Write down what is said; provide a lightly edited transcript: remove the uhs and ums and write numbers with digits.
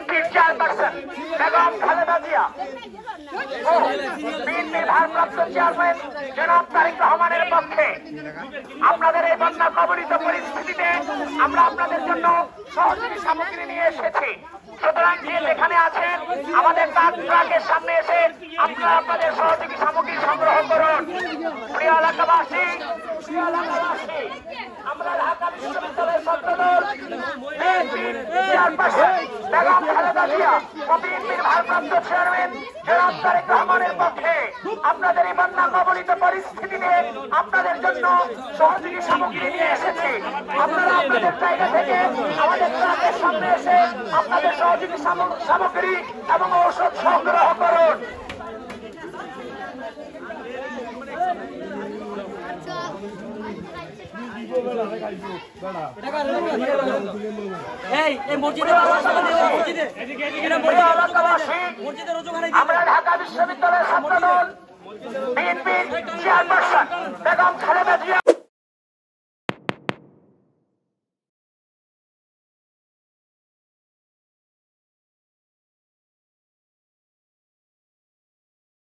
Chairperson Begum Khaleda Zia ও বিএনপির ভারপ্রাপ্ত chairman জনাব তারেক রহমানের পক্ষে আপনাদের এই বন্যা কবলিত পরিস্থিতিতে আমরা আপনাদের জন্য সহযোগী সামগ্রী নিয়ে এসেছি। সুতরাং যে যেখানে আছেন আমাদের ট্রাকের সামনে এসে আপনারা আপনাদের সহযোগী সামগ্রী সংগ্রহ করুন। প্রিয় এলাকাবাসী, আমরা ঢাকা বিশ্ববিদ্যালয়ের ছাত্রদল বিএনপির চেয়ারপারসন বেগম খালেদা জিয়া ও বিএনপির ভারপ্রাপ্ত চেয়ারম্যান জনাব তারেক রহমানের পক্ষে আপনাদের এই বন্যা কবলিত পরিস্থিতিতে আপনাদের জন্য সহযোগী সামগ্রী নিয়ে এসেছি। আপনারা আপনাদের জায়গা থেকে আমাদের ট্রাকের সামনে এসে আপনাদের সহযোগী সামগ্রী এবং ঔষধ সংগ্রহ করুন। আমরা ঢাকা বিশ্ববিদ্যালয়ের ছাত্রদল বিএনপির চেয়ারপারসন বেগম খালেদা জিয়া